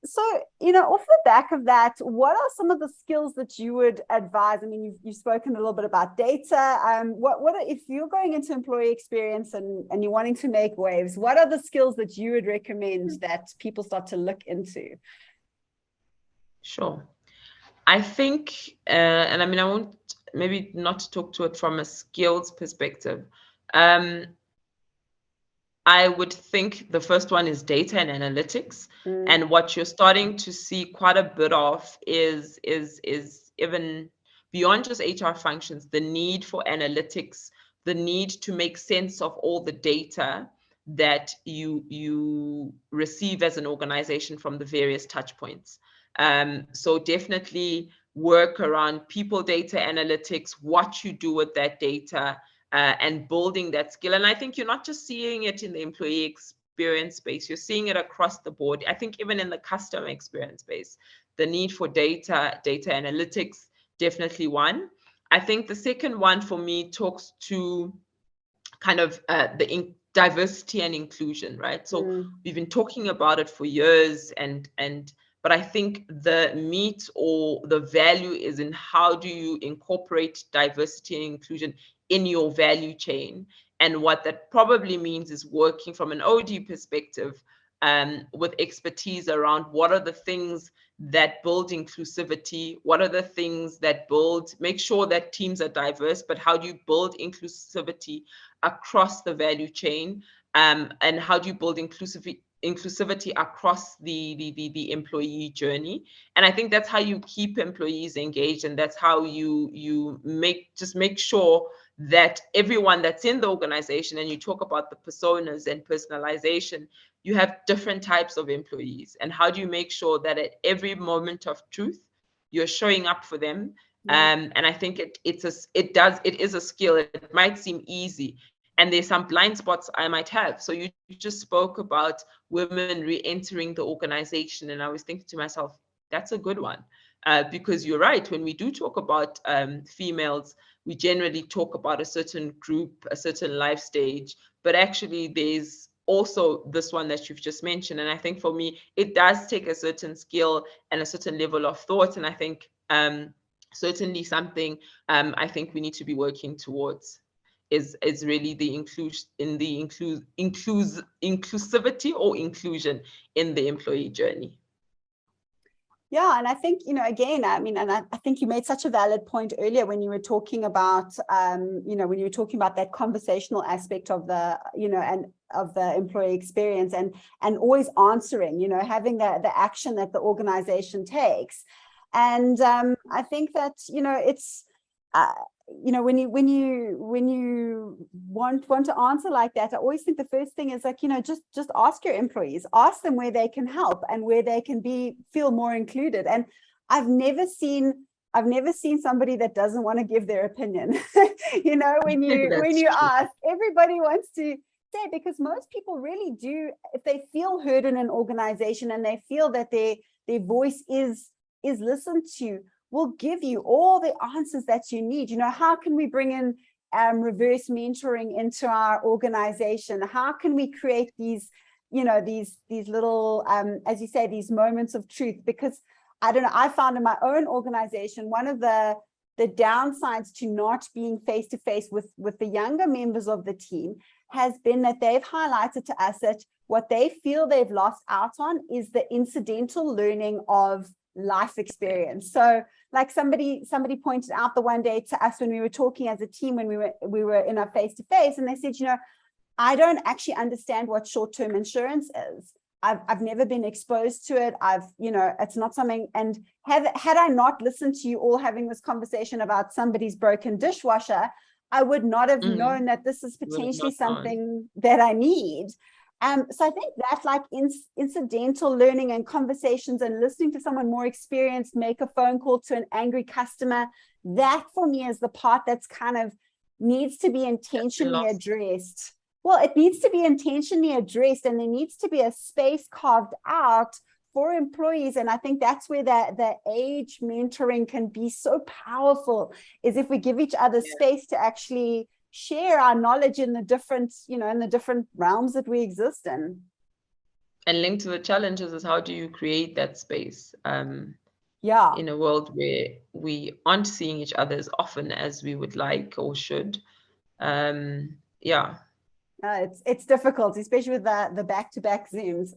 So, off the back of that, what are some of the skills that you would advise? I mean, you've spoken a little bit about data. If you're going into employee experience and you're wanting to make waves, what are the skills that you would recommend that people start to look into? Sure. I think, and I mean, I won't maybe not talk to it from a skills perspective. I would think the first one is data and analytics. And what you're starting to see quite a bit of is even beyond just HR functions, the need for analytics, the need to make sense of all the data that you receive as an organization from the various touch points. So definitely work around people data analytics, what you do with that data, and building that skill. And I think you're not just seeing it in the employee experience space, you're seeing it across the board. I think even in the customer experience space, the need for data analytics, definitely one. I think the second one for me talks to kind of diversity and inclusion, right? So we've been talking about it for years, but I think the meat or the value is in how do you incorporate diversity and inclusion in your value chain. And what that probably means is working from an OD perspective, with expertise around what are the things that build inclusivity, what are the things that make sure that teams are diverse, but how do you build inclusivity across the value chain, and how do you build inclusivity across the employee journey. And I think that's how you keep employees engaged, and that's how you make sure that everyone that's in the organization, and you talk about the personas and personalization, you have different types of employees, and how do you make sure that at every moment of truth you're showing up for them. And I think it is a skill. It might seem easy, and there's some blind spots I might have. So you just spoke about women re-entering the organization, and I was thinking to myself, that's a good one, because you're right. When we do talk about females, we generally talk about a certain group, a certain life stage, but actually there's also this one that you've just mentioned. And I think for me, it does take a certain skill and a certain level of thought. And I think certainly something I think we need to be working towards is really the inclusivity or inclusion in the employee journey. Yeah, and I think, again, I mean, and I think you made such a valid point earlier when you were talking about, that conversational aspect of the, and of the employee experience, and always answering, having the action that the organization takes. And I think that, it's, when you want to answer like that, I always think the first thing is like, just ask your employees, ask them where they can help and where they can feel more included. And I've never seen somebody that doesn't want to give their opinion. When you ask, everybody wants to say, because most people really do, if they feel heard in an organization and they feel that their voice is listened to, will give you all the answers that you need. How can we bring in reverse mentoring into our organization? How can we create these little, as you say, these moments of truth? Because I don't know, I found in my own organization, one of the downsides to not being face-to-face with the younger members of the team has been that they've highlighted to us that what they feel they've lost out on is the incidental learning of life experience. So like somebody pointed out the one day to us when we were talking as a team, when we were in our face-to-face, and they said, I don't actually understand what short-term insurance is. I've never been exposed to it. It's not something, and had I not listened to you all having this conversation about somebody's broken dishwasher, I would not have known that this is potentially something that I need. So I think that like incidental learning and conversations and listening to someone more experienced make a phone call to an angry customer, that for me is the part that's kind of needs to be intentionally addressed. Well, it needs to be intentionally addressed, and there needs to be a space carved out for employees. And I think that's where the age mentoring can be so powerful, is if we give each other space to actually share our knowledge in the different realms that we exist in. And linked to the challenges is how do you create that space Yeah. in a world where we aren't seeing each other as often as we would like or should. Yeah. It's difficult, especially with the back-to-back Zooms.